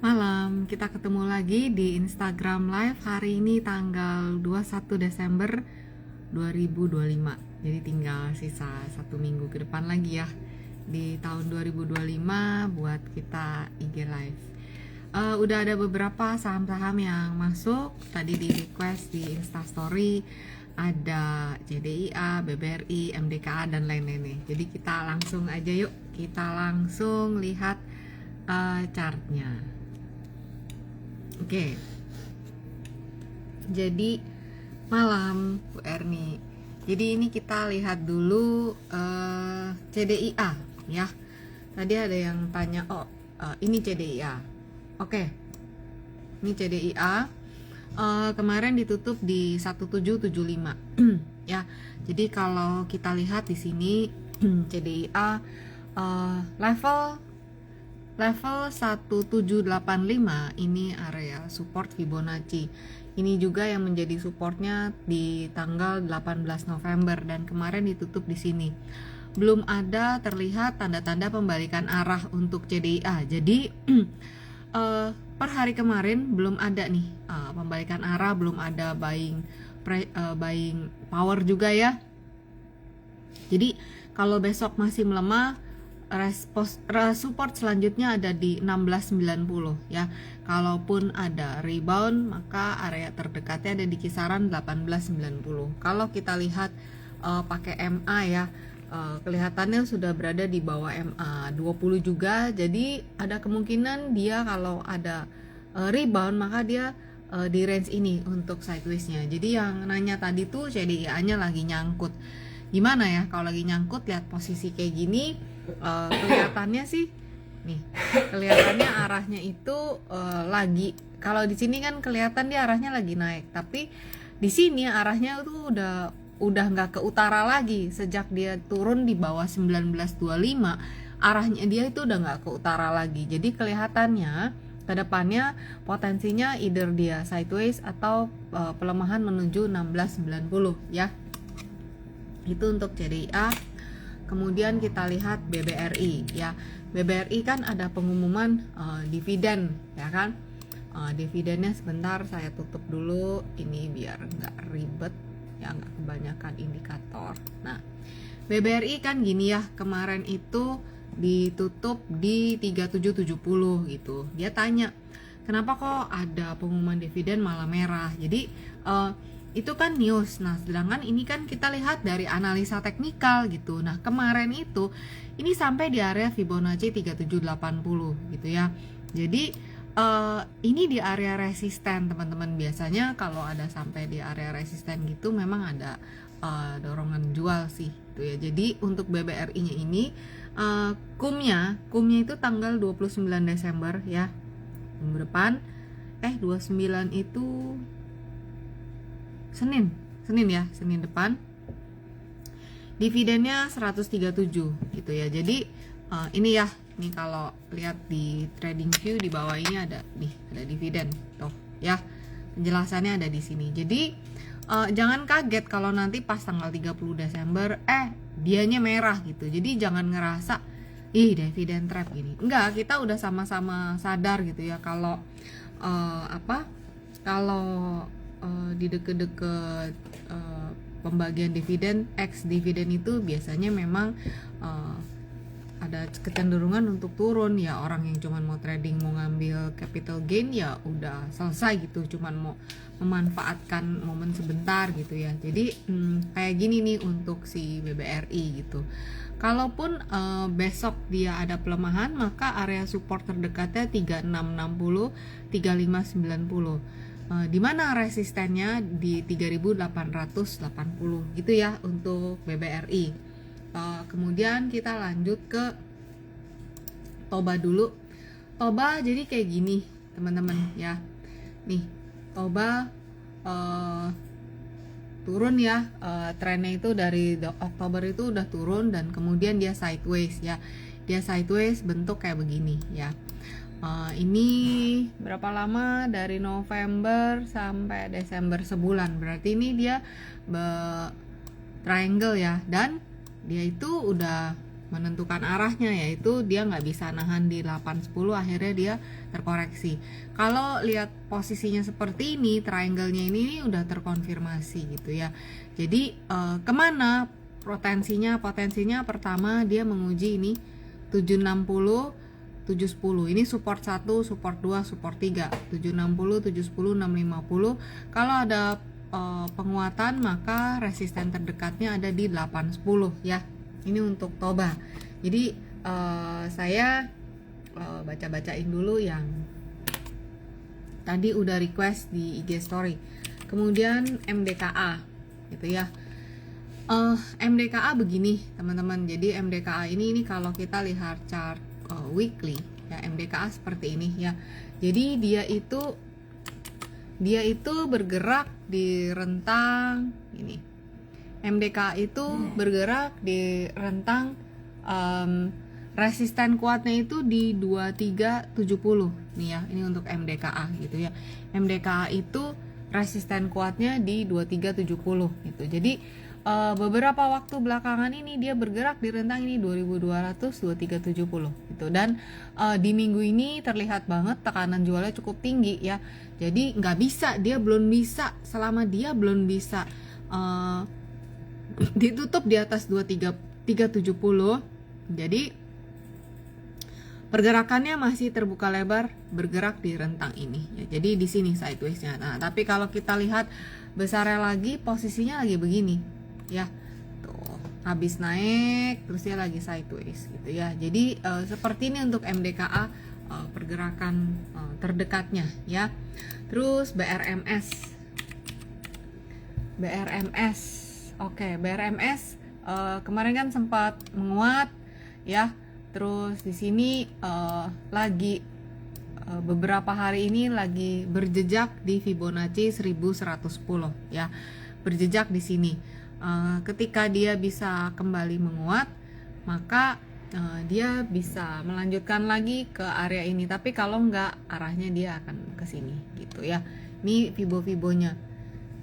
Malam, kita ketemu lagi di Instagram Live hari ini tanggal 21 Desember 2025. Jadi tinggal sisa 1 minggu ke depan lagi ya di tahun 2025 buat kita IG Live. Udah ada beberapa saham-saham yang masuk tadi di request di Instastory, ada JDIA, BBRI, MDKA dan lain-lainnya. Jadi kita langsung aja yuk, kita langsung lihat chartnya. Oke. Jadi malam Bu Erni. Jadi ini kita lihat dulu CDIA ya. Tadi ada yang tanya, ini CDIA. Oke. Ini CDIA. Kemarin ditutup di 1775 ya. Jadi kalau kita lihat di sini CDIA level 1785 ini area support Fibonacci. Ini juga yang menjadi supportnya di tanggal 18 November dan kemarin ditutup di sini. Belum ada terlihat tanda-tanda pembalikan arah untuk CDIA. Jadi per hari kemarin belum ada nih pembalikan arah, belum ada buying power juga ya. Jadi kalau besok masih melemah, support selanjutnya ada di 1690 ya. Kalaupun ada rebound, maka area terdekatnya ada di kisaran 1890. Kalau kita lihat pakai MA ya, kelihatannya sudah berada di bawah MA 20 juga. Jadi ada kemungkinan dia kalau ada rebound, maka dia di range ini untuk sideways-nya. Jadi yang nanya tadi tuh CDIA-nya lagi nyangkut. Gimana ya kalau lagi nyangkut, lihat posisi kayak gini, kelihatannya sih nih, kelihatannya arahnya itu lagi, kalau di sini kan kelihatan dia arahnya lagi naik, tapi di sini arahnya tuh udah nggak ke utara lagi. Sejak dia turun di bawah 1925, arahnya dia itu udah nggak ke utara lagi. Jadi kelihatannya kedepannya potensinya either dia sideways atau pelemahan menuju 1690 ya. Itu untuk CDIA. Kemudian kita lihat BBRI ya. BBRI kan ada pengumuman dividen ya kan. Dividennya sebentar saya tutup dulu ini biar nggak ribet ya, nggak kebanyakan indikator. Nah, BBRI kan gini ya, kemarin itu ditutup di 3770 gitu. Dia tanya, kenapa kok ada pengumuman dividen malah merah? Jadi itu kan news. Nah, sedangkan ini kan kita lihat dari analisa teknikal gitu. Nah, kemarin itu ini sampai di area Fibonacci 3780 gitu ya. Jadi ini di area resisten teman-teman. Biasanya kalau ada sampai di area resisten gitu memang ada dorongan jual sih gitu ya. Jadi untuk BBRI-nya ini kumnya itu tanggal 29 Desember ya. Minggu depan 29 itu Senin ya, Senin depan. Dividennya 137 gitu ya. Jadi ini ya, ini kalau lihat di trading view di bawah ini ada dividen tuh ya. Penjelasannya ada di sini. Jadi jangan kaget kalau nanti pas tanggal 30 Desember dianya merah gitu. Jadi jangan ngerasa dividen trap gini. Enggak, kita udah sama-sama sadar gitu ya kalau di deket-deket pembagian dividen, ex dividen itu biasanya memang ada kecenderungan untuk turun ya. Orang yang cuman mau trading, mau ngambil capital gain ya udah selesai gitu, cuman mau memanfaatkan momen sebentar gitu ya. Jadi kayak gini nih untuk si BBRI gitu. Kalaupun besok dia ada pelemahan, maka area support terdekatnya 3660, 3590. Di mana resistennya di 3880 gitu ya untuk BBRI. Kemudian kita lanjut ke Toba dulu. Toba jadi kayak gini teman-teman ya. Nih Toba turun ya, trennya itu dari Oktober itu udah turun dan kemudian dia sideways ya. Dia sideways bentuk kayak begini ya. Ini berapa lama, dari November sampai Desember, sebulan. Berarti ini dia triangle ya, dan dia itu udah menentukan arahnya, yaitu dia nggak bisa nahan di 810, akhirnya dia terkoreksi. Kalau lihat posisinya seperti ini, triangle-nya ini udah terkonfirmasi gitu ya. Jadi kemana potensinya pertama dia menguji ini 760 710, ini support 1, support 2, support 3, 760, 710, 650. Kalau ada penguatan, maka resisten terdekatnya ada di 810 ya. Ini untuk Toba. Jadi saya baca-bacain dulu yang tadi udah request di IG story. Kemudian MDKA gitu ya. MDKA begini teman-teman. Jadi MDKA ini kalau kita lihat chart weekly ya, MDKA seperti ini ya. Jadi dia itu bergerak di rentang ini. MDKA itu bergerak di rentang resisten kuatnya itu di 2370 nih ya. Ini untuk MDKA gitu ya. MDKA itu resisten kuatnya di 2370 gitu. Jadi beberapa waktu belakangan ini dia bergerak di rentang ini 2200 2370 gitu. Dan di minggu ini terlihat banget tekanan jualnya cukup tinggi ya. Jadi nggak bisa, dia belum bisa, selama dia belum bisa ditutup di atas 370. Jadi pergerakannya masih terbuka lebar, bergerak di rentang ini ya. Jadi di sini sideways-nya. Nah, tapi kalau kita lihat besarnya lagi, posisinya lagi begini ya. Tuh, habis naik terus dia lagi sideways gitu ya. Jadi seperti ini untuk MDKA pergerakan terdekatnya ya. Terus BRMS. Oke, BRMS kemarin kan sempat menguat ya. Terus di sini lagi beberapa hari ini lagi berjejak di Fibonacci 1110 ya. Berjejak di sini. Ketika dia bisa kembali menguat, maka dia bisa melanjutkan lagi ke area ini. Tapi kalau enggak, arahnya dia akan ke sini gitu ya. Ini Fibo-Fibonya.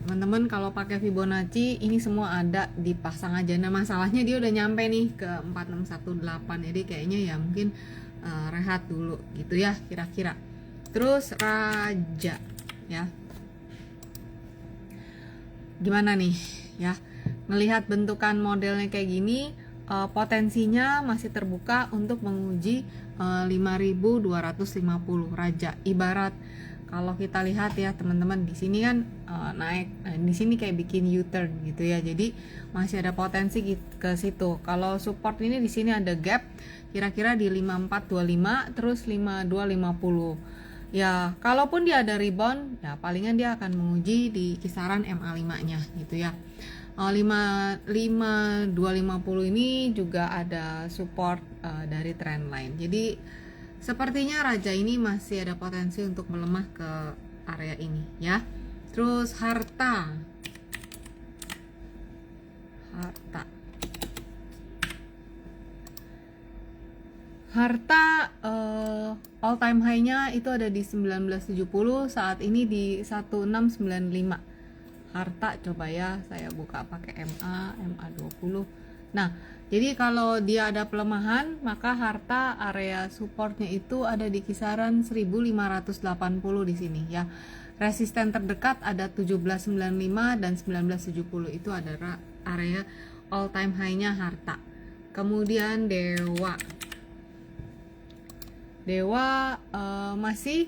Teman-teman kalau pakai Fibonacci ini semua ada, dipasang aja. Nah, masalahnya dia udah nyampe nih ke 4618. Jadi kayaknya ya mungkin rehat dulu gitu ya kira-kira. Terus Raja ya. Gimana nih ya? Melihat bentukan modelnya kayak gini, potensinya masih terbuka untuk menguji 5250 Raja. Ibarat kalau kita lihat ya teman-teman, di sini kan naik, di sini kayak bikin U-turn gitu ya. Jadi masih ada potensi ke situ. Kalau support ini di sini ada gap kira-kira di 5425 terus 5250. Ya, kalaupun dia ada rebound, ya palingan dia akan menguji di kisaran MA5-nya gitu ya. 5250 ini juga ada support dari trendline. Jadi sepertinya Raja ini masih ada potensi untuk melemah ke area ini ya. Terus Harta all time high-nya itu ada di 1970, saat ini di 1695. Harta coba ya saya buka pakai MA20. Nah, jadi kalau dia ada pelemahan, maka Harta area supportnya itu ada di kisaran 1580 di sini ya. Resisten terdekat ada 1795 dan 1970, itu adalah area all time high-nya Harta. Kemudian Dewa masih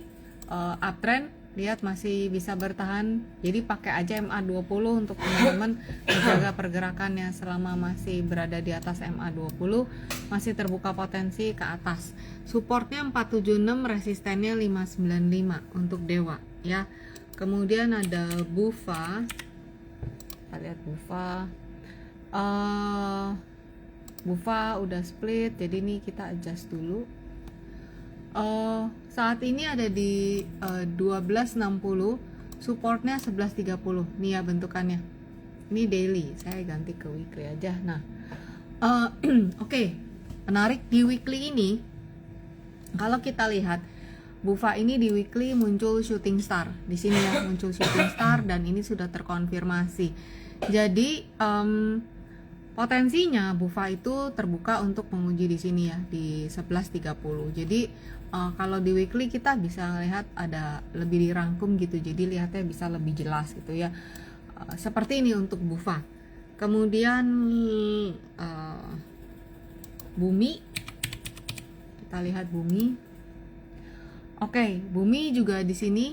uptrend, lihat masih bisa bertahan. Jadi pakai aja MA20 untuk teman-teman menjaga pergerakannya selama masih berada di atas MA20, masih terbuka potensi ke atas. Supportnya 476, resistennya 595 untuk Dewa ya. Kemudian ada Bufa. Kita lihat Bufa. Bufa udah split, jadi ini kita adjust dulu. Saat ini ada di 1260, supportnya 1130 nih ya bentukannya. Ini daily, saya ganti ke weekly aja. Nah, oke. Menarik di weekly ini, kalau kita lihat Bufa ini di weekly muncul shooting star di sini ya, muncul shooting star dan ini sudah terkonfirmasi. Jadi Potensinya BUFA itu terbuka untuk menguji di sini ya di 11.30. Jadi kalau di weekly kita bisa lihat ada lebih dirangkum gitu. Jadi lihatnya bisa lebih jelas gitu ya. Seperti ini untuk BUFA. Kemudian bumi, kita lihat bumi. Oke, bumi juga di sini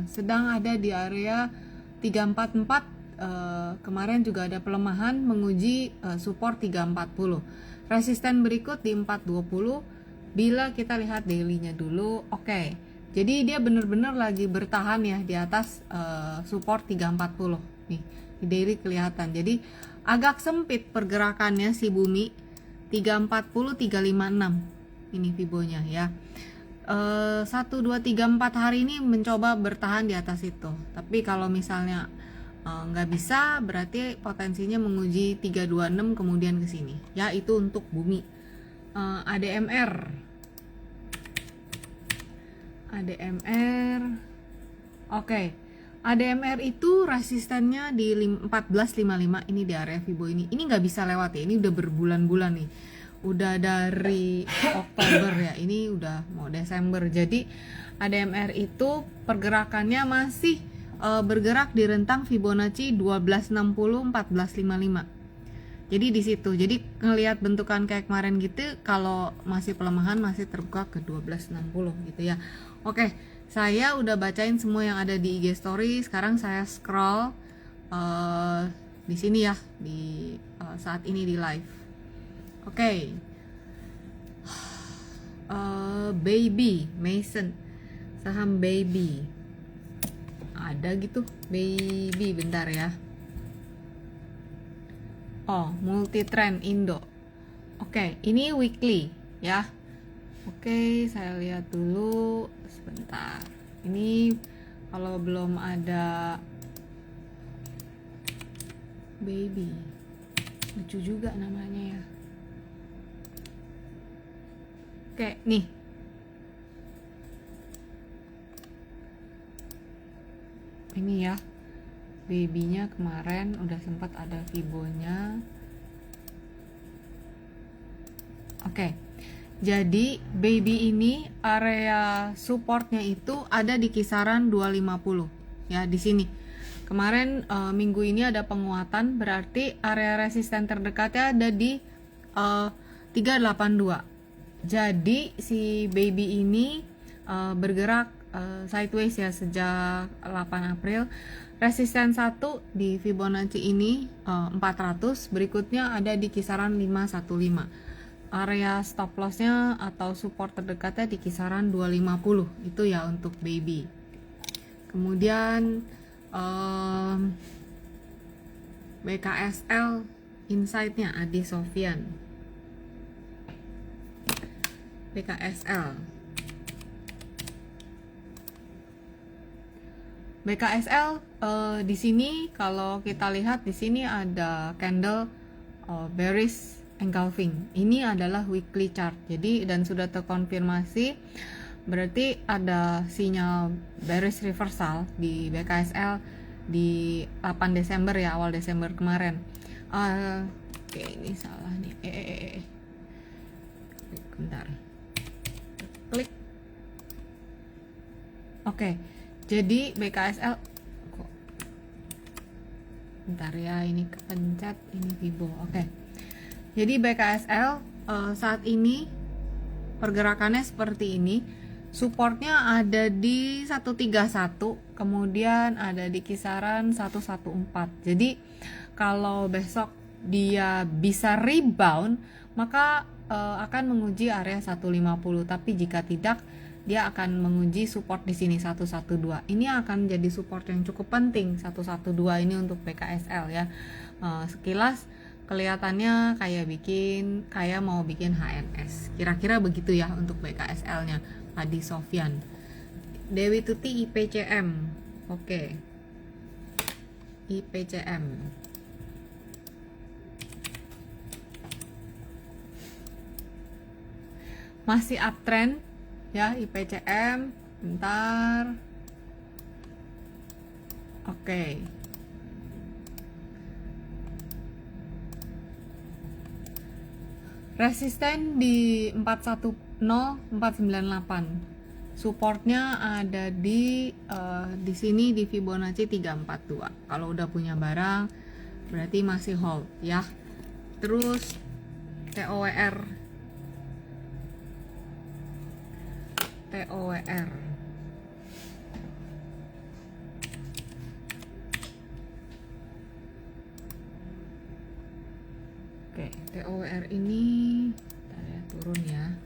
sedang ada di area 344. Kemarin juga ada pelemahan menguji support 340. Resisten berikut di 420. Bila kita lihat daily-nya dulu, oke. Jadi dia benar-benar lagi bertahan ya di atas support 340. Nih, di daily kelihatan. Jadi agak sempit pergerakannya si bumi 340 356. Ini Fibonya ya. 1 2 3 4 hari ini mencoba bertahan di atas itu. Tapi kalau misalnya nggak bisa, berarti potensinya menguji 326 kemudian ke sini. Ya, itu untuk bumi. ADMR. Oke. ADMR itu resistennya di 1455, ini di area Fibo ini. Ini nggak bisa lewat ya. Ini udah berbulan-bulan nih. Udah dari Oktober ya. Ini udah mau Desember. Jadi ADMR itu pergerakannya masih bergerak di rentang Fibonacci 1260 1455. Jadi di situ. Jadi ngelihat bentukan kayak kemarin gitu, kalau masih pelemahan masih terbuka ke 1260 gitu ya. Oke, saya udah bacain semua yang ada di IG story. Sekarang saya scroll di sini ya, di saat ini di live. Oke. Baby Mason, saham Baby ada gitu, Baby, bentar ya. Oh, multi trend Indo. Oke, ini weekly ya. Oke, saya lihat dulu sebentar. Ini kalau belum ada Baby, lucu juga namanya ya. Oke, nih. Ini ya. Babynya kemarin udah sempat ada Fibonya. Oke. Jadi Baby ini area supportnya itu ada di kisaran 250 ya, di sini. Kemarin minggu ini ada penguatan, berarti area resisten terdekatnya ada di 382. Jadi si Baby ini bergerak sideways ya sejak 8 April. Resisten 1 di Fibonacci ini 400, berikutnya ada di kisaran 515. Area stop lossnya atau support terdekatnya di kisaran 250. Itu ya untuk Baby. Kemudian BKSL insight-nya Adi Sofyan. BKSL di sini kalau kita lihat di sini ada candle bearish engulfing. Ini adalah weekly chart. Jadi dan sudah terkonfirmasi, berarti ada sinyal bearish reversal di BKSL di 8 Desember ya, awal Desember kemarin. Oke, ini salah nih. Bentar. Klik. Oke. Jadi BKSL kok. Bentar ya, ini kepencet, ini Fibo. Oke. Jadi BKSL saat ini pergerakannya seperti ini. Supportnya ada di 131, kemudian ada di kisaran 114. Jadi kalau besok dia bisa rebound, maka akan menguji area 150. Tapi jika tidak, dia akan menguji support di sini 112. Ini akan jadi support yang cukup penting 112 ini untuk BKSL ya. Sekilas kelihatannya kayak mau bikin HNS. Kira-kira begitu ya untuk BKSL-nya. Adi Sofyan. Dewi Tuti IPCM. Oke. IPCM. Masih uptrend ya IPCM. Bentar. Oke. Resisten di 410498. Supportnya ada di sini di Fibonacci 342. Kalau udah punya barang berarti masih hold ya. Terus TOWR. Oke, TOWR ini bentar ya, turun ya.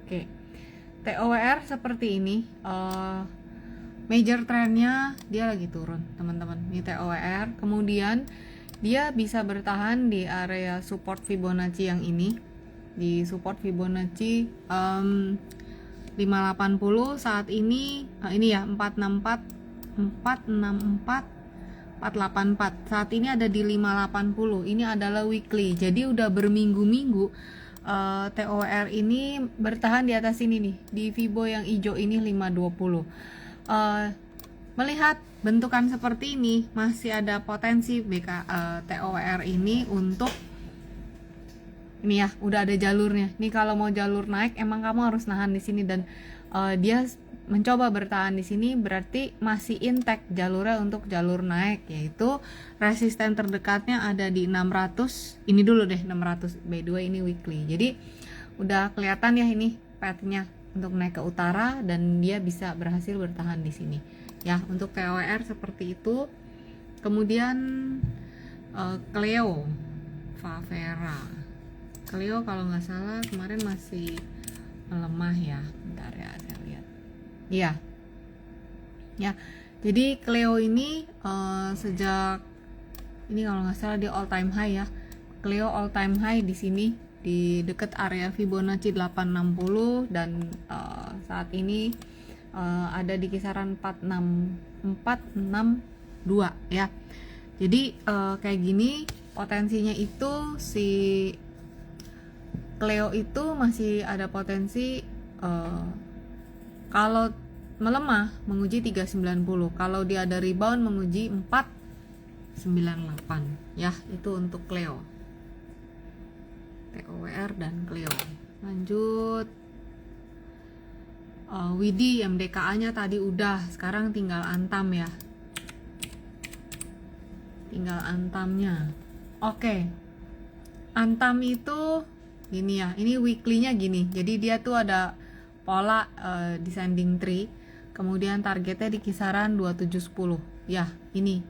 Oke, TOWR seperti ini. Major trendnya dia lagi turun, teman-teman. Ini TOWR. Kemudian dia bisa bertahan di area support Fibonacci yang ini. Di support Fibonacci 580 saat ini ya 464 484 saat ini ada di 580. Ini adalah weekly, jadi udah berminggu-minggu TOWR ini bertahan di atas ini nih, di Fibo yang hijau ini 520. Melihat bentukan seperti ini masih ada potensi TOWR ini untuk ini ya, udah ada jalurnya. Nih kalau mau jalur naik emang kamu harus nahan di sini, dan dia mencoba bertahan di sini, berarti masih intact jalurnya untuk jalur naik, yaitu resisten terdekatnya ada di 600. Ini dulu deh 600. By the way ini weekly. Jadi udah kelihatan ya ini path-nya untuk naik ke utara, dan dia bisa berhasil bertahan di sini. Ya, untuk TOWR seperti itu. Kemudian Cleo, Favera. Cleo kalau nggak salah kemarin masih melemah ya. Bentar ya, saya lihat. Iya. Ya. Jadi Cleo ini sejak ini kalau nggak salah di all time high ya. Cleo all time high di sini di dekat area Fibonacci 860, dan saat ini ada di kisaran 462 ya. Jadi kayak gini potensinya itu si Cleo itu masih ada potensi kalau melemah menguji 390, kalau dia ada rebound menguji 498 ya. Itu untuk Cleo, TOWR dan Cleo. Lanjut Widi, MDKA nya tadi udah, sekarang tinggal Antam ya, tinggal Antamnya. Oke, Antam itu gini ya, ini weekly-nya gini, jadi dia tuh ada pola descending tree, kemudian targetnya di kisaran 2710 ya. Ini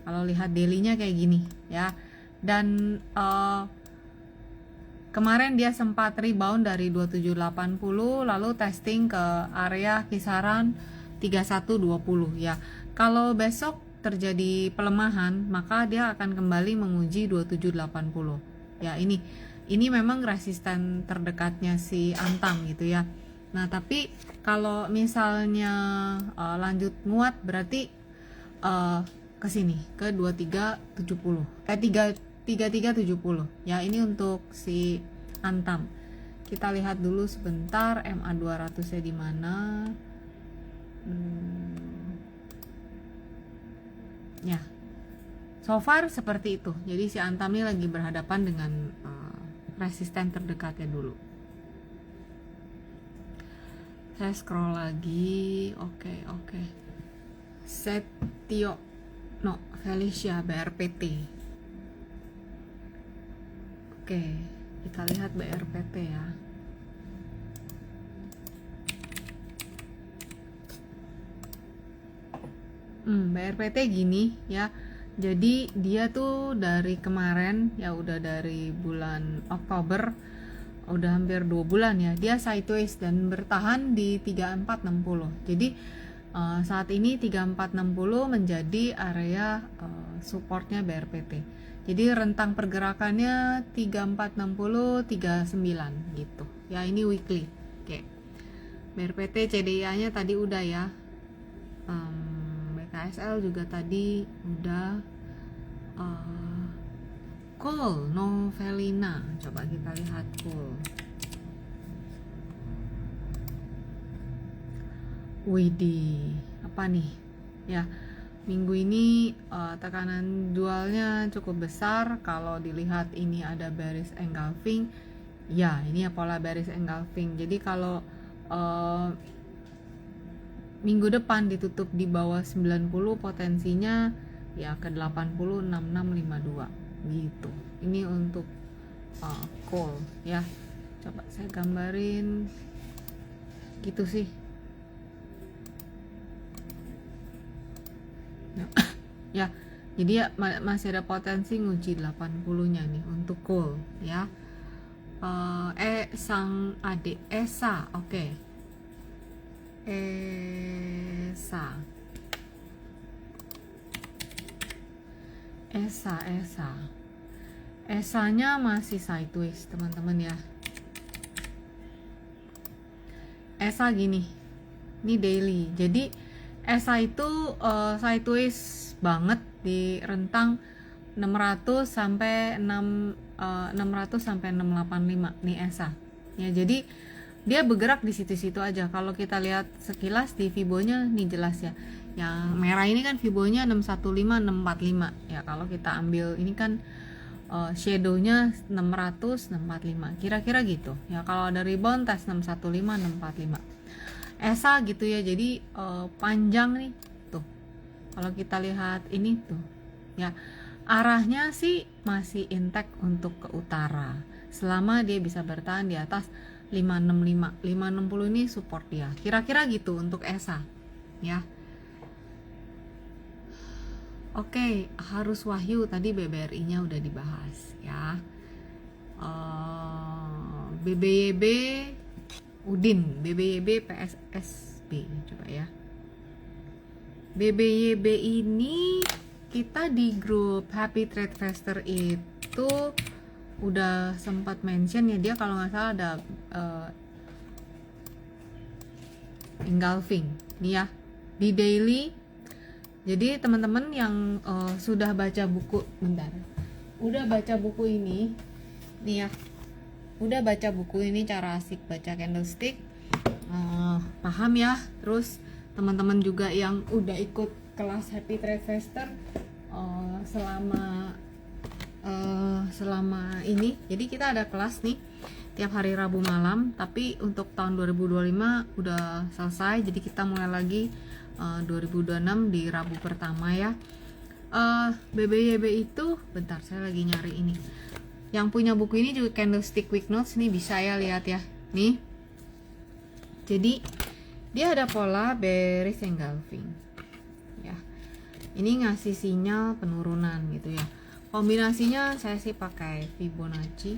kalau lihat daily-nya kayak gini ya, dan kemarin dia sempat rebound dari 2780 lalu testing ke area kisaran 3120 ya. Kalau besok terjadi pelemahan, maka dia akan kembali menguji 2780 ya. Ini memang resisten terdekatnya si Antam gitu ya. Nah, tapi kalau misalnya lanjut nguat berarti ke sini ke 2370 3370 ya. Ini untuk si Antam. Kita lihat dulu sebentar MA 200 nya di mana. Ya, so far seperti itu. Jadi si Antam ini lagi berhadapan dengan resisten terdekatnya dulu. Saya scroll lagi. Oke. Felicia BRPT. Oke, kita lihat BRPT ya. BRPT gini ya. Jadi dia tuh dari kemarin ya, udah dari bulan Oktober, udah hampir 2 bulan ya, dia sideways dan bertahan di 3460. Jadi saat ini 3460 menjadi area supportnya BRPT. Jadi rentang pergerakannya 3460 39 gitu. Ya, ini weekly. Oke. BRPT CDIA nya tadi udah ya. BKSL juga tadi udah. Cool, Novelina. Coba kita lihat cool. Widih, apa nih? Ya, minggu ini tekanan jualnya cukup besar. Kalau dilihat ini ada bearish engulfing, ya ini ya pola bearish engulfing. Jadi kalau minggu depan ditutup di bawah 90, potensinya ya ke 80, 6652 gitu. Ini untuk call ya. Coba saya gambarin gitu sih. Ya, jadi ya masih ada potensi nguji 80-nya nih untuk call ya. Sang adik Esa, oke. Esanya masih sideways teman-teman ya. Esa gini, ini daily. Jadi Esa itu sideways banget di rentang 600 sampai 685 nih Esa. Ya, jadi dia bergerak di situ-situ aja. Kalau kita lihat sekilas di Fibonya nih jelas ya. Yang merah ini kan Fibonya 615, 645. Ya, kalau kita ambil ini kan shadownya 600, 645. Kira-kira gitu. Ya, kalau ada rebound tes 615, 645. Esa gitu ya. Jadi panjang nih tuh. Kalau kita lihat ini tuh. Ya, arahnya sih masih intact untuk ke utara. Selama dia bisa bertahan di atas 565, 560 ini support dia. Kira-kira gitu untuk ESA ya. Oke, harus Wahyu tadi BBRI-nya udah dibahas ya. BBYB Udin, BBYB PSSB coba ya. BBYB ini kita di grup Happy Trade Faster itu udah sempat mention ya, dia kalau nggak salah ada engulfing nih ya di daily. Jadi teman-teman yang sudah baca buku, udah baca buku ini nih ya, udah baca buku ini cara asik baca candlestick, paham ya. Terus teman-teman juga yang udah ikut kelas Happy Trade Faster selama ini. Jadi kita ada kelas nih tiap hari Rabu malam, tapi untuk tahun 2025 udah selesai. Jadi kita mulai lagi 2026 di Rabu pertama ya. BBYB itu bentar saya lagi nyari ini. Yang punya buku ini juga Candlestick Week Notes nih, bisa ya lihat ya. Nih. Jadi dia ada pola bearish engulfing. Ya. Ini ngasih sinyal penurunan gitu ya. Kombinasinya saya sih pakai Fibonacci.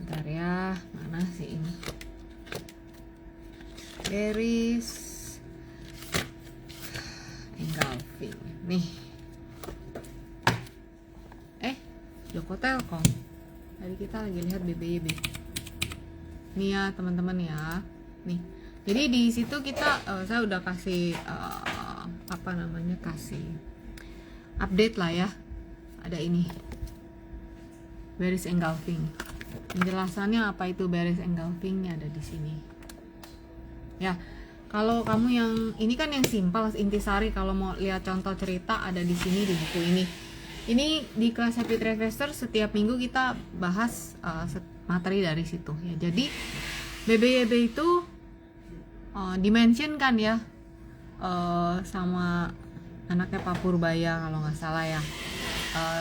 Bentar ya, mana sih ini? Bearish engulfing nih. Joko Telkom. Tadi kita lagi lihat BBYB. Nih ya teman-teman ya. Nih. Jadi di situ kita saya udah kasih kasih update lah ya. Ada ini. Bearish engulfing. Penjelasannya apa itu bearish engulfingnya ada di sini. Ya. Kalau kamu yang ini kan yang simpel intisari, kalau mau lihat contoh cerita ada di sini di buku ini. Ini di kelas Happy Trade Faster setiap minggu kita bahas materi dari situ ya. Jadi BBYB itu dimention kan ya sama anaknya Pak Purbaya kalau nggak salah ya.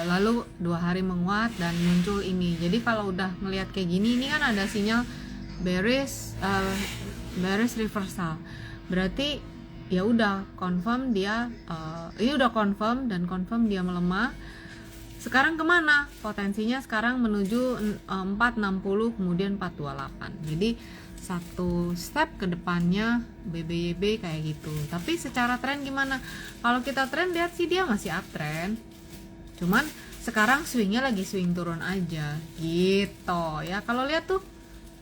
Lalu 2 hari menguat dan muncul ini. Jadi kalau udah ngelihat kayak gini, ini kan ada sinyal bearish reversal. Berarti ya udah confirm dia ini udah confirm dia melemah. Sekarang kemana? Potensinya sekarang menuju 460 kemudian 428. Jadi satu step ke depannya BBYB kayak gitu. Tapi secara tren gimana? Kalau kita tren lihat sih dia masih uptrend. Cuman sekarang swingnya lagi swing turun aja gitu ya. Kalau lihat tuh,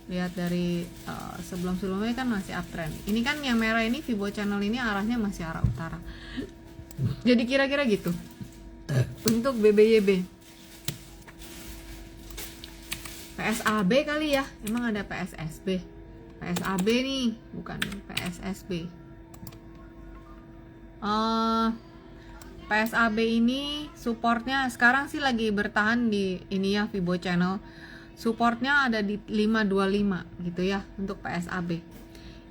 lihat dari sebelum-sebelumnya kan masih uptrend. Ini kan yang merah ini Fibo channel ini arahnya masih arah utara. Jadi kira-kira gitu. Untuk BBYB. PSAB kali ya. Emang ada PSSB. PSAB nih, bukan PSSB. PSAB ini supportnya sekarang sih lagi bertahan di ini ya, Fibo Channel. Supportnya ada di 525 gitu ya untuk PSAB.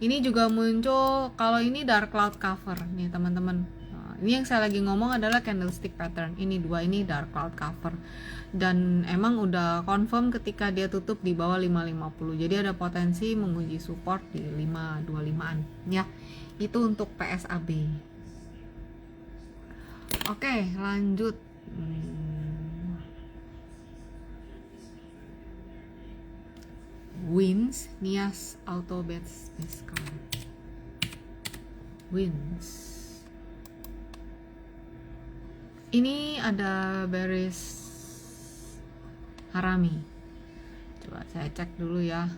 Ini juga muncul, kalau ini dark cloud cover nih teman-teman. Ini yang saya lagi ngomong adalah candlestick pattern. Ini dua ini dark cloud cover. Dan emang udah confirm ketika dia tutup di bawah 550. Jadi ada potensi menguji support di 525-an ya. Itu untuk PSAB. Oke, lanjut. Wins, Nias Auto Bets Wins. Ini ada bearish harami. Coba saya cek dulu ya.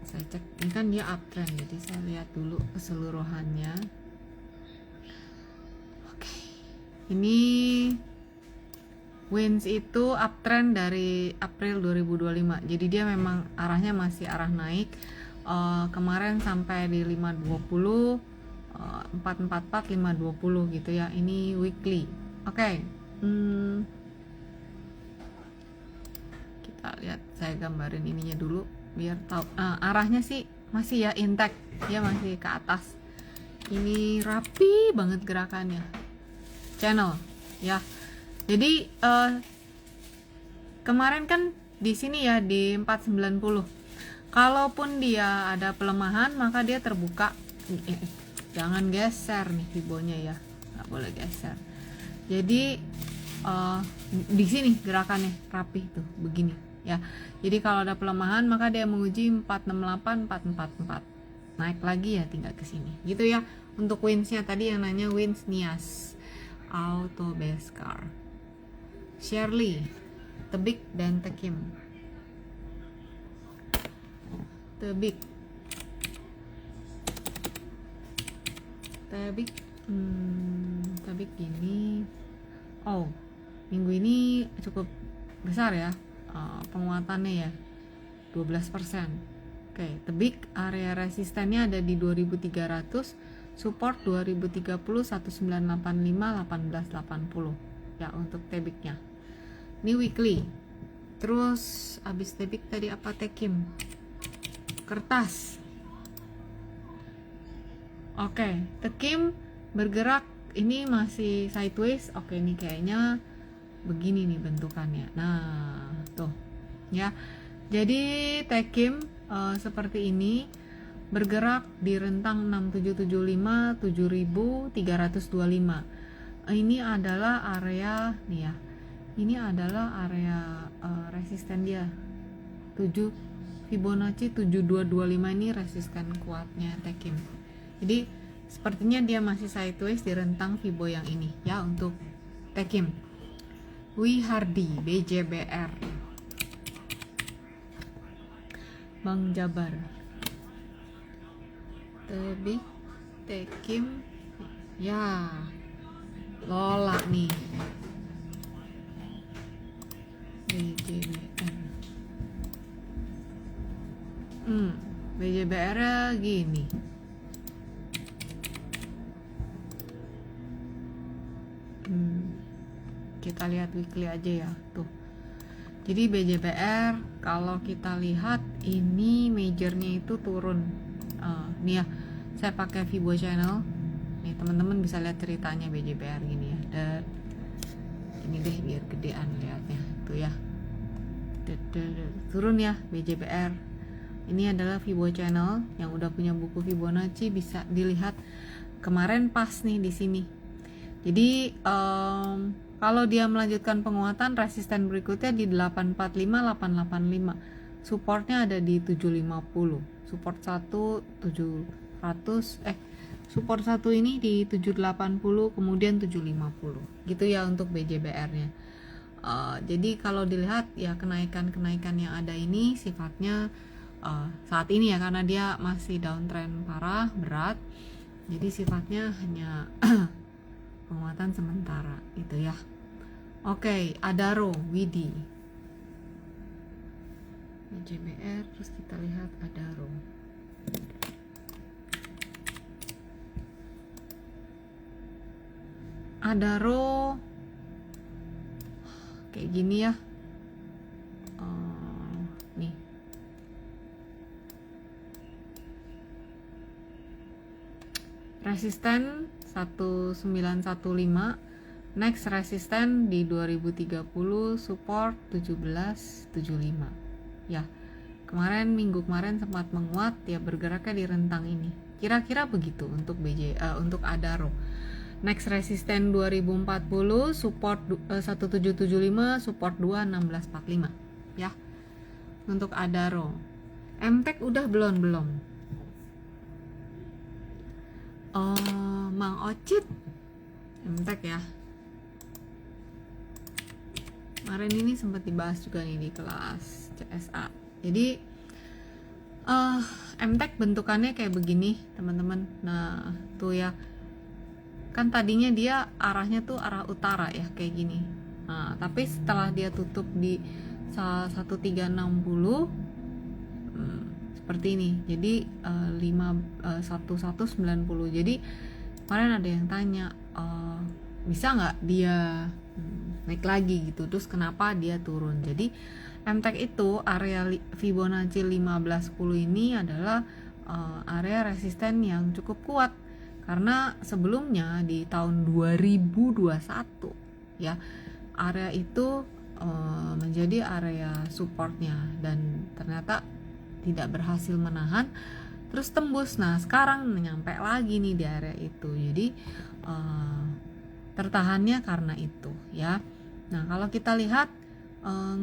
Saya cek, ini kan dia uptrend, jadi saya lihat dulu keseluruhannya. Oke. Ini Wins itu uptrend dari April 2025. Jadi dia memang arahnya masih arah naik. Kemarin sampai di 520, 444, 520 gitu ya. Ini weekly. Oke. Kita lihat, saya gambarin ininya dulu biar tahu. Arahnya sih masih ya intact, ya masih ke atas. Ini rapi banget gerakannya. Channel ya. Jadi kemarin kan di sini ya di 490. Kalaupun dia ada pelemahan maka dia terbuka. Jangan geser nih fibonya ya, nggak boleh geser. Jadi di sini gerakannya rapi tuh begini ya. Jadi kalau ada pelemahan maka dia menguji 468, 444. Naik lagi ya tinggal ke sini. Gitu ya. Untuk winsnya tadi yang nanya wins Nias Auto Beskar, Shirley, Tebik dan Tekim. Tebik ini minggu ini cukup besar ya penguatannya ya, 12%. Oke, Tebik area resistennya ada di 2300, support 2030, 1985, 1880 ya untuk Tebiknya. Ini weekly. Terus abis Tebik tadi apa, Tekim? Kertas. Oke, Tekim bergerak ini masih sideways. Oke, ini kayaknya begini nih bentukannya. Nah, tuh ya. Jadi Tekim seperti ini bergerak di rentang 6775, 7325. Ini adalah area nih ya. Ini adalah area resisten dia. 7 Fibonacci 7225 ini resisten kuatnya Tekim. Jadi sepertinya dia masih sideways di rentang Fibo yang ini ya untuk Tekim. Wihardi, BJBR, Bang Jabar, Tebik, Tekim, ya Lola nih, BJBR. BJBR gini. Kita lihat weekly aja ya tuh. Jadi BJBR kalau kita lihat ini majornya itu turun. Nih ya, saya pakai Fibo Channel. Nih teman-teman bisa lihat ceritanya BJBR gini ya. Dan ini deh biar gedean lihatnya tuh ya. Turun ya BJBR. Ini adalah Fibo Channel yang udah punya buku Fibonacci, bisa dilihat kemarin pas nih di sini. Jadi kalau dia melanjutkan penguatan, resisten berikutnya di 845, 885. Supportnya ada di 750. Support 1 700 support 1 ini di 780, kemudian 750. Gitu ya untuk BJBR-nya. Jadi kalau dilihat ya kenaikan-kenaikan yang ada ini sifatnya saat ini ya, karena dia masih downtrend parah, berat. Jadi sifatnya hanya penguatan sementara gitu ya. Oke, Adaro, Widi, BJBR, terus kita lihat Adaro. Adaro kayak gini ya. Nih resisten 1915, next resisten di 2030, support 1775 ya. Kemarin minggu kemarin sempat menguat ya, bergeraknya di rentang ini. Kira-kira begitu untuk untuk Adaro. Next resisten 2040, support 1775, support 21645 ya. Untuk Adaro. MTEK udah belum? Mang Ocit MTEK ya. Kemarin ini sempat dibahas juga nih di kelas CSA. Jadi MTEK bentukannya kayak begini teman-teman. Nah tuh ya, kan tadinya dia arahnya tuh arah utara ya kayak gini. Nah tapi setelah dia tutup di 1360 seperti ini, jadi 1190. Jadi kemarin ada yang tanya bisa nggak dia naik lagi gitu, terus kenapa dia turun. Jadi MTEK itu area Fibonacci 1510 ini adalah area resisten yang cukup kuat, karena sebelumnya di tahun 2021 ya, area itu menjadi area supportnya dan ternyata tidak berhasil menahan, terus tembus. Nah sekarang nyampe lagi nih di area itu, jadi tertahannya karena itu ya. Nah kalau kita lihat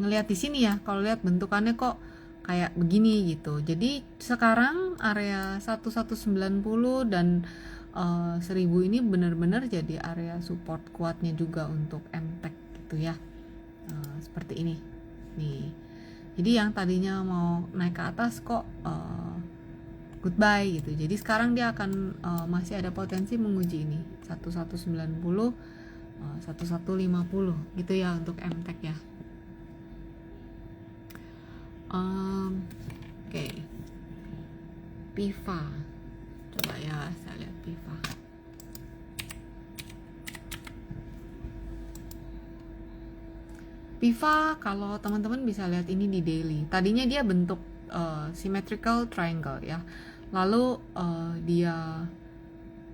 ngelihat di sini ya, kalau lihat bentukannya kok kayak begini gitu. Jadi sekarang area 1190 dan 1000 ini benar-benar jadi area support kuatnya juga untuk MTEK gitu ya. Seperti ini nih. Jadi yang tadinya mau naik ke atas kok goodbye gitu. Jadi sekarang dia akan masih ada potensi menguji ini 1190, 1150 gitu ya untuk MTEK ya. Oke. PIVA. Coba ya saya lihat PIVA. PIVA kalau teman-teman bisa lihat ini di daily. Tadinya dia bentuk symmetrical triangle ya. Lalu dia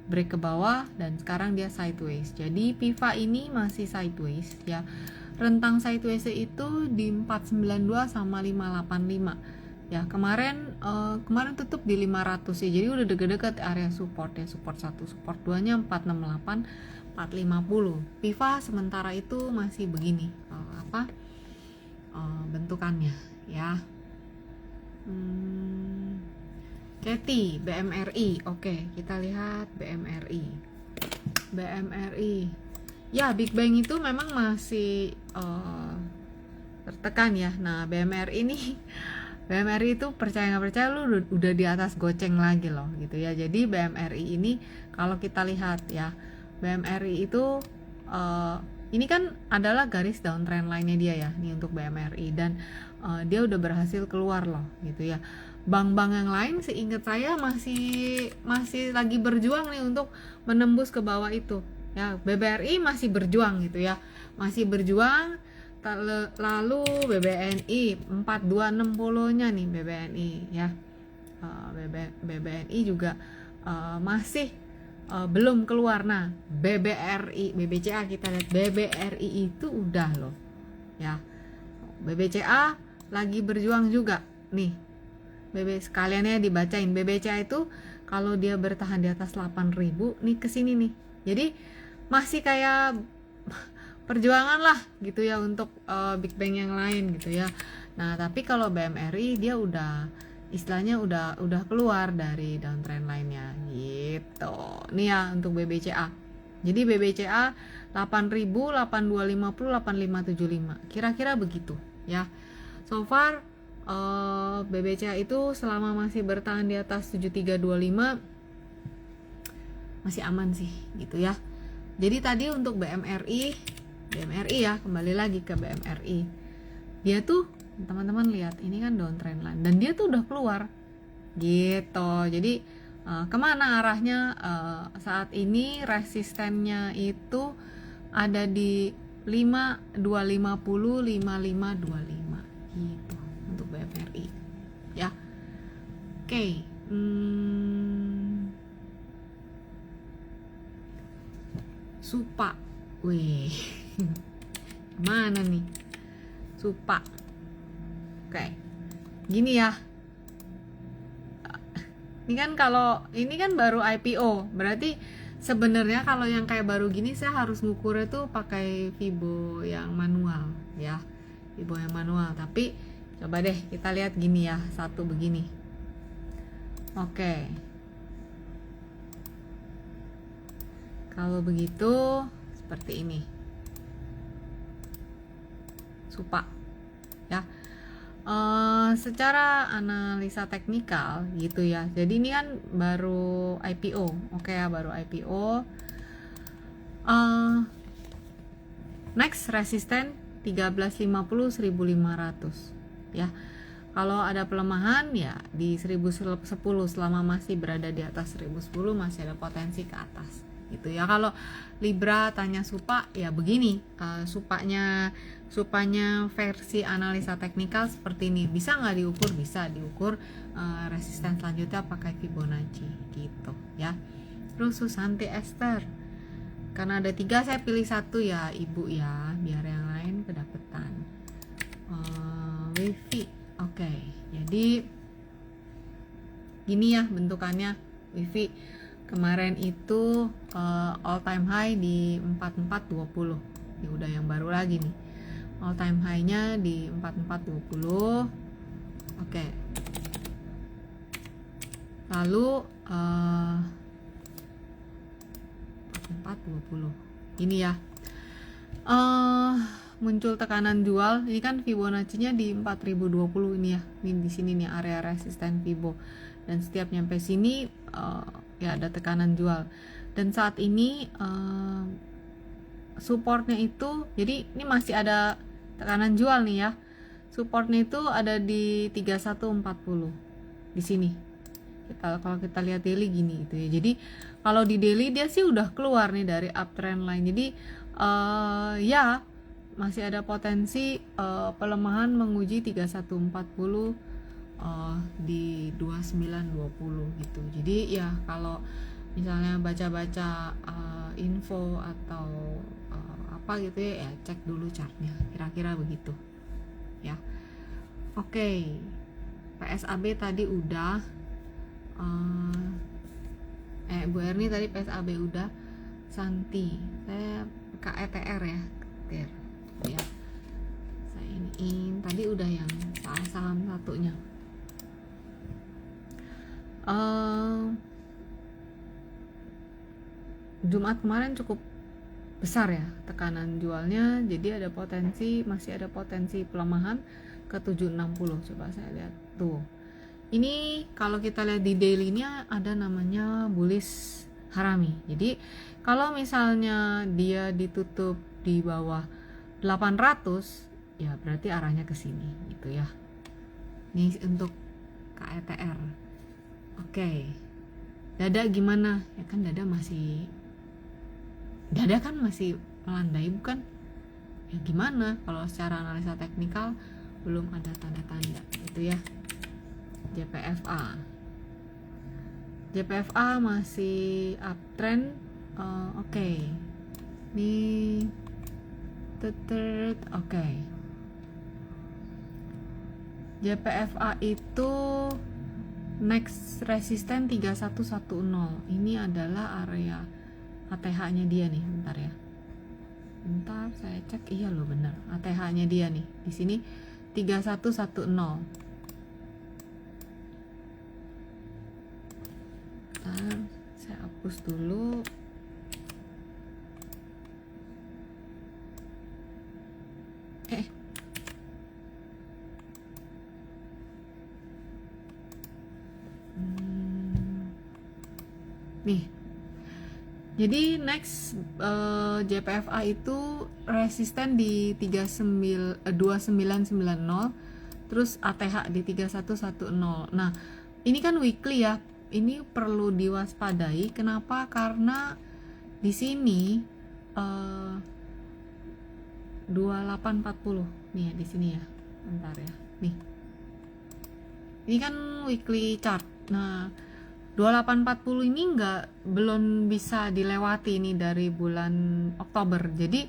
break ke bawah dan sekarang dia sideways. Jadi PIVA ini masih sideways ya. Rentang sideways itu di 492 sama 585 ya. Kemarin tutup di 500 ya. Jadi udah dekat-dekat area support ya. Support 1, support 2 nya 468, 450. PIVA sementara itu masih begini bentukannya ya. Keti BMRI. Oke, kita lihat BMRI. Ya, Big Bang itu memang masih tertekan ya. Nah, BMRI itu percaya nggak percaya lu udah di atas goceng lagi loh gitu ya. Jadi BMRI ini kalau kita lihat ya, BMRI itu ini kan adalah garis downtrend line-nya dia ya nih untuk BMRI, dan dia udah berhasil keluar loh gitu ya. Bank-bank yang lain seingat saya masih lagi berjuang nih untuk menembus ke bawah itu ya. BBRI masih berjuang gitu ya, masih berjuang. Lalu BBNI 4260 nya nih BBNI ya. BBNI juga masih belum keluar. Nah BBCA kita lihat, BBRI itu udah loh ya. BBCA lagi berjuang juga nih. Sekaliannya dibacain, BBCA itu kalau dia bertahan di atas 8.000 nih kesini nih, jadi masih kayak perjuangan lah gitu ya untuk Big Bang yang lain gitu ya. Nah tapi kalau BMRI dia udah istilahnya udah keluar dari downtrend lainnya gitu nih ya untuk BBCA. Jadi BBCA 8.000, 8250, 8575 kira-kira begitu ya. So far BBCA itu selama masih bertahan di atas 7325 masih aman sih gitu ya. Jadi tadi untuk BMRI ya, kembali lagi ke BMRI, dia tuh teman-teman lihat ini kan downtrend line dan dia tuh udah keluar gitu. Jadi kemana arahnya? Saat ini resistennya itu ada di 5250, 5525 gitu untuk BFRI ya. Oke. Supa, wih, mana nih Supa? Oke, gini ya. Ini kan kalau ini kan baru IPO, berarti sebenarnya kalau yang kayak baru gini saya harus ngukurnya tuh pakai Fibo yang manual ya, Fibo yang manual. Tapi coba deh kita lihat gini ya, satu begini. Oke, kalau begitu seperti ini Supa ya. Secara analisa teknikal gitu ya. Jadi ini kan baru IPO, oke ya, baru IPO. Next resisten 1350, 1500 ya. Kalau ada pelemahan ya di 1010, selama masih berada di atas 1010 masih ada potensi ke atas gitu ya. Kalau Libra tanya Supa ya begini, supanya versi analisa teknikal seperti ini. Bisa nggak diukur? Bisa diukur. Resisten selanjutnya pakai Fibonacci gitu ya. Terus Susanti Esther, karena ada 3 saya pilih 1 ya ibu ya, biar yang lain kedapetan. Wifi, oke. Jadi gini ya bentukannya Wifi. Kemarin itu all time high di 4420. Ini udah yang baru lagi nih. All time high-nya di 4420. Oke. Lalu 4420. Ini ya. Muncul tekanan jual. Ini kan Fibonacci-nya di 4020 ini ya. Ini di sini nih area resisten Fibo. Dan setiap nyampe sini ya ada tekanan jual. Dan saat ini supportnya itu, jadi ini masih ada tekanan jual nih ya. Supportnya itu ada di 3140 di sini. Kalau kita lihat daily gini gitu ya. Jadi kalau di daily dia sih udah keluar nih dari uptrend line. Jadi ya masih ada potensi pelemahan menguji 3140 di 2920 gitu. Jadi ya kalau misalnya baca-baca info atau apa gitu ya cek dulu chartnya, kira-kira begitu ya. Oke. PSAB tadi udah, Bu Erni tadi PSAB udah. Santi, saya KETR ya, KETR ya. Saya iniin tadi udah yang saham satunya. Jumat kemarin cukup besar ya tekanan jualnya, jadi ada potensi, masih ada potensi pelemahan ke 760. Coba saya lihat tuh. Ini kalau kita lihat di daily-nya ada namanya bullish harami. Jadi kalau misalnya dia ditutup di bawah 800 ya berarti arahnya ke sini gitu ya. Ini untuk KETR. Oke. Dada gimana? Ya kan dada kan masih melandai bukan? Ya gimana kalau secara analisa teknikal belum ada tanda-tanda gitu ya. JPFA masih uptrend. Oke. Ini oke. JPFA itu next resisten 3110. Ini adalah area ATH-nya dia nih, bentar ya. Bentar saya cek, iya loh benar. ATH-nya dia nih di sini 3110. Bentar, saya hapus dulu. Nih. Jadi next JPFA itu resisten di 2990, terus ATH di 3110. Nah, ini kan weekly ya, ini perlu diwaspadai. Kenapa? Karena di sini 2840 nih ya, di sini ya, bentar ya, nih ini kan weekly chart. Nah 2840 ini belum bisa dilewati nih dari bulan Oktober, jadi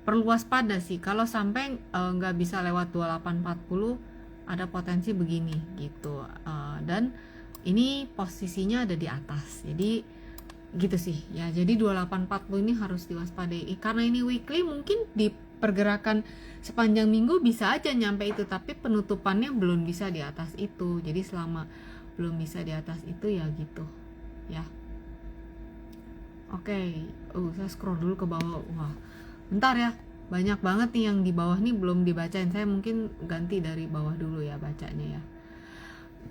perlu waspada sih kalau sampai nggak bisa lewat 2840, ada potensi begini gitu. Dan ini posisinya ada di atas, jadi gitu sih ya. Jadi 2840 ini harus diwaspadai karena ini weekly, mungkin di pergerakan sepanjang minggu bisa aja nyampe itu, tapi penutupannya belum bisa di atas itu. Jadi selama belum bisa di atas itu ya gitu ya. Oke, saya scroll dulu ke bawah. Wah, bentar ya, banyak banget nih yang di bawah nih belum dibacain. Saya mungkin ganti dari bawah dulu ya bacanya ya.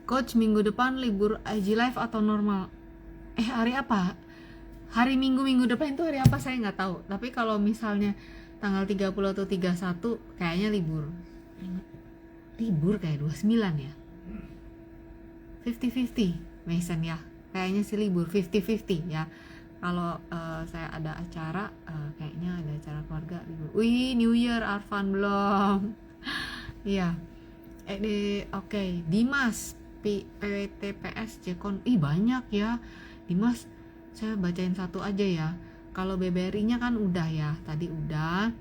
Coach, minggu depan libur IG live atau normal? Hari apa? Hari minggu depan itu hari apa saya nggak tahu. Tapi kalau misalnya tanggal 30 atau 31 kayaknya libur kayak 29 ya. 50-50 Mason ya, kayaknya sih libur 50-50 ya. Kalau saya ada acara, kayaknya ada acara keluarga libur. Wih, New Year Arfan belum. Iya. Oke. Dimas PTPS Jekon. Banyak ya Dimas, saya bacain satu aja ya. Kalau BBRI-nya kan udah ya, tadi udah.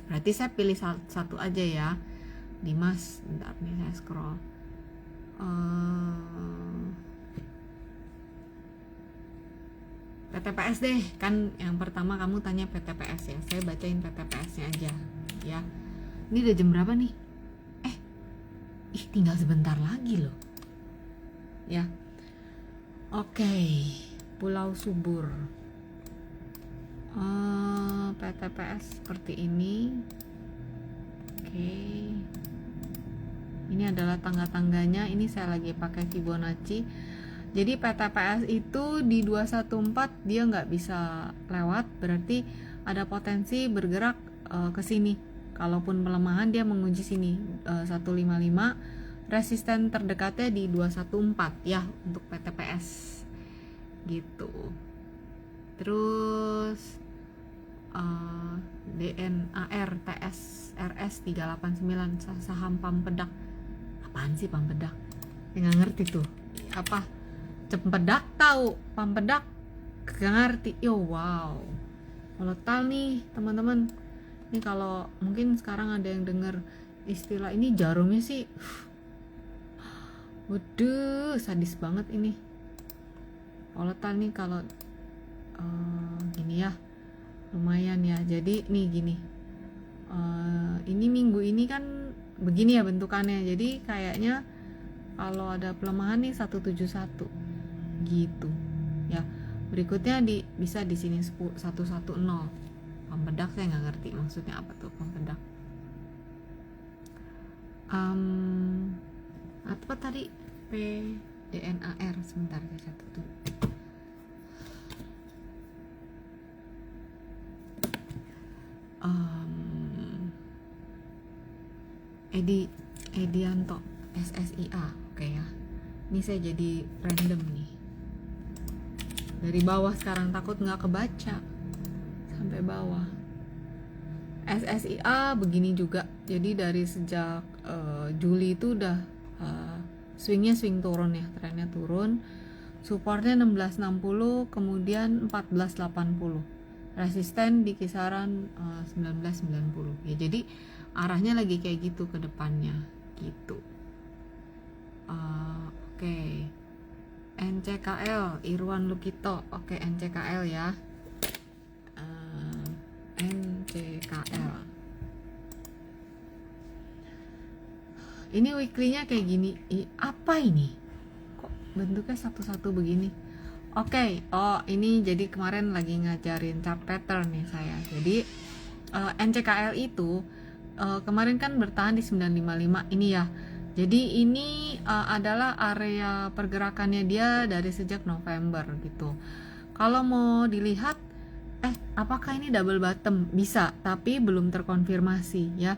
Berarti saya pilih satu aja ya. Dimas, bentar nih saya scroll. PTPS deh, kan yang pertama kamu tanya PTPS ya. Saya bacain PTPS-nya aja ya. Ini udah jam berapa nih? Tinggal sebentar lagi loh. Ya. Oke. Pulau Subur. PTPS seperti ini. Oke. Ini adalah tangga-tangganya. Ini saya lagi pakai Fibonacci. Jadi PTPS itu di 214 dia nggak bisa lewat, berarti ada potensi bergerak ke sini. Kalaupun pelemahan dia menguji sini 155. Resisten terdekatnya di 214 ya untuk PTPS. Gitu. Terus DNAR TS RS 389 saham Pampedak. Apaan sih Pampedak? Nggak ngerti tuh. Apa? Cempedak tahu, Pampedak nggak ngerti. Wow. Volatile nih teman-teman. Ini kalau mungkin sekarang ada yang dengar istilah ini, jarumnya sih. Waduh, sadis banget ini. Volatile nih kalau gini ya, lumayan ya. Jadi nih gini, ini minggu ini kan begini ya bentukannya. Jadi kayaknya kalau ada pelemahan nih 171 gitu ya. Berikutnya bisa di sini 110. Pampedak saya nggak ngerti maksudnya apa tuh Pampedak. Apa tadi PDNAR, sebentar saya catat tuh. Edianto SSIA. Oke ya. Ini saya jadi random nih. Dari bawah sekarang, takut nggak kebaca sampai bawah. SSIA begini juga. Jadi dari sejak Juli itu udah swing turun ya, trennya turun. Supportnya 1660, kemudian 1480. Resisten di kisaran 1990 ya. Jadi arahnya lagi kayak gitu ke depannya gitu. Oke. NCKL Irwan Lukito. Oke, NCKL ya. NCKL. Ini weekly-nya kayak gini. Apa ini? Kok bentuknya satu-satu begini? Oke. Ini jadi kemarin lagi ngajarin chart pattern nih saya. Jadi NCKL itu kemarin kan bertahan di 955 ini ya. Jadi ini adalah area pergerakannya dia dari sejak November gitu. Kalau mau dilihat apakah ini double bottom? Bisa, tapi belum terkonfirmasi ya.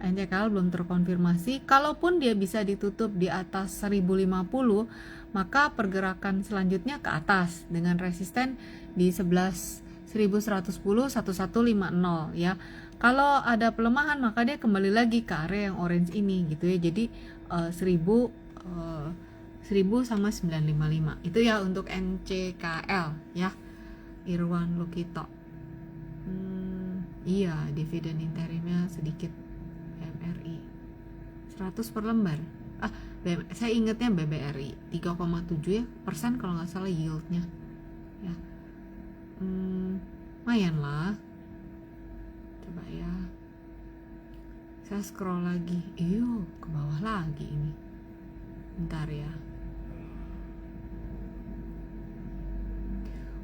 NCKL belum terkonfirmasi. Kalaupun dia bisa ditutup di atas 1050, maka pergerakan selanjutnya ke atas dengan resisten di 1110 1150 ya. Kalau ada pelemahan maka dia kembali lagi ke area yang orange ini gitu ya. Jadi 1000 sama 955 itu ya untuk NCKL ya. Irwan Lukito. Iya, dividen interimnya sedikit. BMRI 100 per lembar. Saya ingatnya BBRI 3,7 ya persen kalau nggak salah yieldnya ya. Lumayan lah. Coba ya, saya scroll lagi. Ke bawah lagi ini. Bentar ya.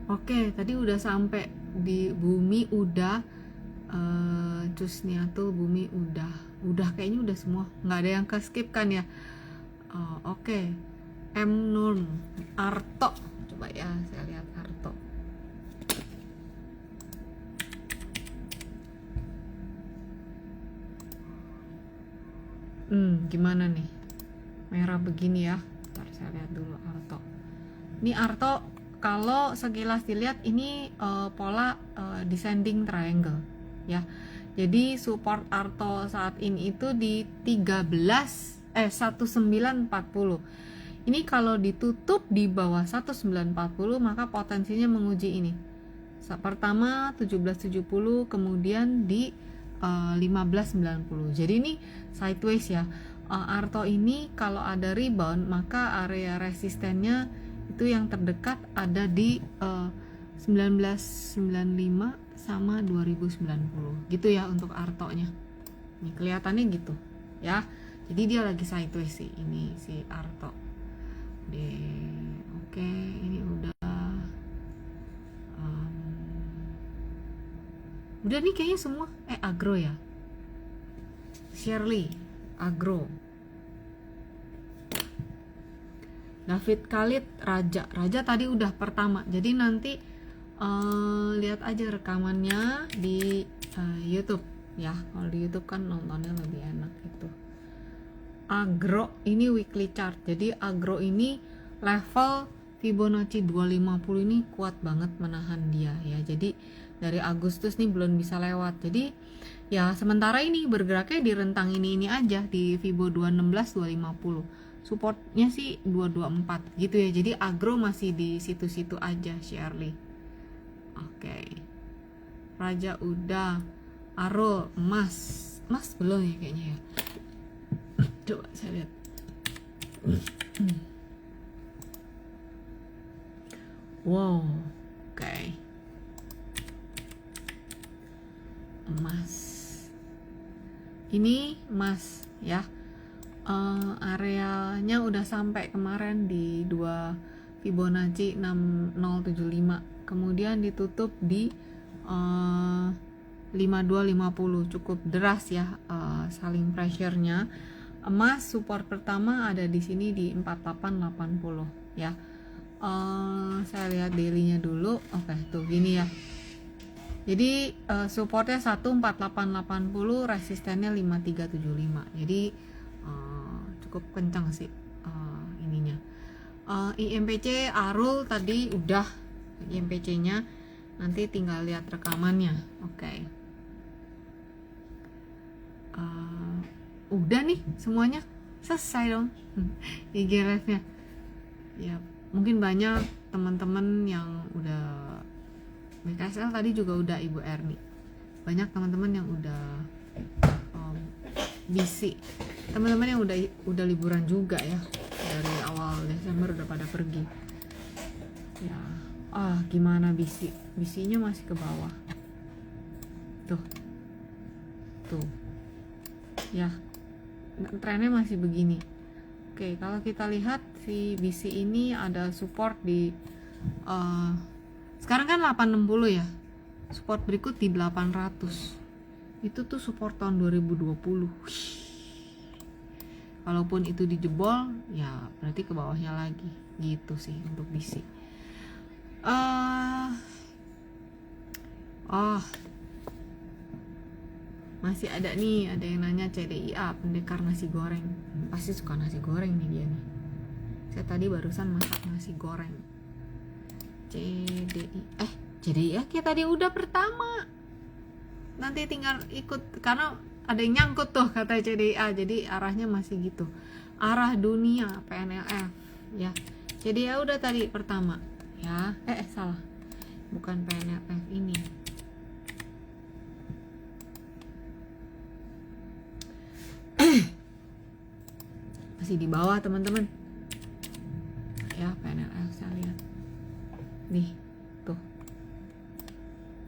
Oke, tadi udah sampai di bumi udah. Cusniatul bumi udah kayaknya udah semua, nggak ada yang ke skip kan ya. Oke. M Nur Arto, coba ya saya lihat Arto. Gimana nih, merah begini ya. Bentar saya lihat dulu Arto. Ini Arto kalau sekilas dilihat ini pola descending triangle ya. Jadi support Arto saat ini itu di 1940. Ini kalau ditutup di bawah 1940 maka potensinya menguji ini. Pertama 1770, kemudian di 1590. Jadi ini sideways ya. Arto ini kalau ada rebound maka area resistennya itu yang terdekat ada di 1995 sama 2090 gitu ya untuk Artonya. Ini kelihatannya gitu ya. Jadi dia lagi sideways sih ini si Arto. Oke, ini udah nih kayaknya semua. Agro ya. Shirley Agro. David Khalid Raja tadi udah pertama. Jadi nanti lihat aja rekamannya di YouTube ya. Kalau di YouTube kan nontonnya lebih enak gitu. Agro ini weekly chart. Jadi Agro ini level Fibonacci 250 ini kuat banget menahan dia ya. Jadi dari Agustus nih belum bisa lewat. Jadi ya sementara ini bergeraknya di rentang ini aja di Fibo 216 250. Supportnya sih 224 gitu ya. Jadi Agro masih di situ-situ aja Shirley. Oke. Raja udah. Arul, emas belum ya kayaknya ya. Coba saya lihat. Wow, oke. Emas. Ini emas ya. Areanya udah sampai kemarin di 2 Fibonacci 6075. Kemudian ditutup di 5250, cukup deras ya saling pressure-nya. Emas support pertama ada di sini di 4880 ya. Saya lihat daily-nya dulu. Oke, tuh gini ya. Jadi supportnya 14880, resistennya 5375. Jadi cukup kencang sih ininya. IMPC Arul tadi udah IMPC-nya, nanti tinggal lihat rekamannya. Oke. Udah nih semuanya selesai dong IG live-nya. Ya, mungkin banyak teman-teman yang udah BKSL tadi juga udah Ibu Erni. Banyak teman-teman yang udah busy. Teman-teman yang udah liburan juga ya. Dari awal Desember udah pada pergi. Ya. Gimana bisinya masih ke bawah tuh ya, trennya masih begini. Oke, kalau kita lihat si bisi ini ada support di sekarang kan 860 ya, support berikut di 800. Itu tuh support tahun 2020. Kalaupun itu dijebol ya berarti ke bawahnya lagi gitu sih untuk bisi. Oh, masih ada nih, ada yang nanya CDIA, pendekar nasi goreng. Pasti suka nasi goreng nih dia nih. Saya tadi barusan masak nasi goreng. CDIA kayak tadi udah pertama. Nanti tinggal ikut, karena ada yang nyangkut tuh kata CDIA, jadi arahnya masih gitu. Arah dunia PNLF ya. CDIA udah tadi pertama ya. Salah. Bukan PNLF ini. Masih di bawah teman-teman ya. PNLF saya lihat nih tuh,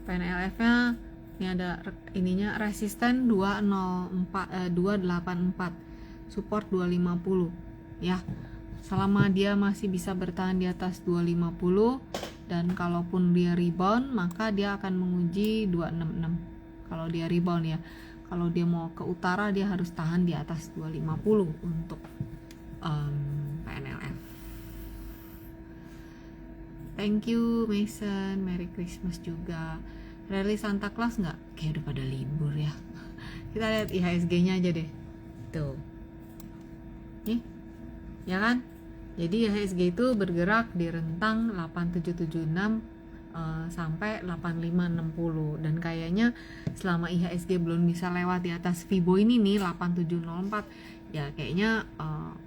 PNLF nya ini ada ininya, resisten 284, support 250 ya. Selama dia masih bisa bertahan di atas 250, dan kalaupun dia rebound maka dia akan menguji 266 kalau dia rebound ya. Kalau dia mau ke utara dia harus tahan di atas 250 untuk PNLF. Thank you Mason, Merry Christmas juga. Rally Santa Claus nggak? Kayak udah pada libur ya. Kita lihat IHSG-nya aja deh. Tuh. Nih. Ya kan? Jadi IHSG itu bergerak di rentang 8776 sampai 8560, dan kayaknya selama IHSG belum bisa lewat di atas Fibo ini nih 8704 ya, kayaknya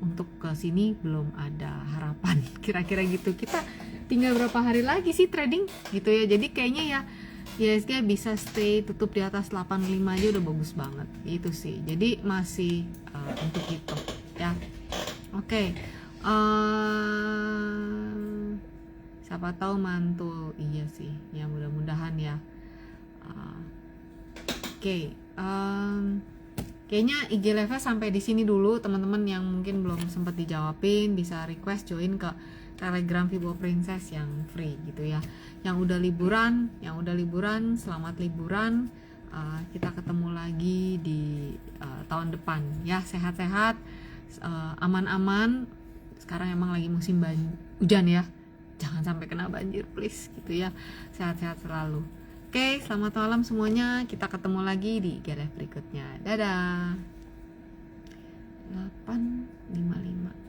untuk ke sini belum ada harapan. Kira-kira gitu. Kita tinggal berapa hari lagi sih trading gitu ya. Jadi kayaknya ya IHSG bisa stay tutup di atas 85 aja udah bagus banget gitu sih. Jadi masih untuk itu ya. Oke. Siapa tahu mantul. Iya sih ya, mudah-mudahan ya. Kayaknya IG live sampai di sini dulu. Teman-teman yang mungkin belum sempat dijawabin bisa request join ke Telegram Fibo Princess yang free gitu ya. Yang udah liburan selamat liburan. Kita ketemu lagi di tahun depan ya. Sehat-sehat, aman-aman. Sekarang emang lagi musim hujan ya, jangan sampai kena banjir please gitu ya. Sehat-sehat selalu. Oke, selamat malam semuanya. Kita ketemu lagi di GLF berikutnya. Dadah. 855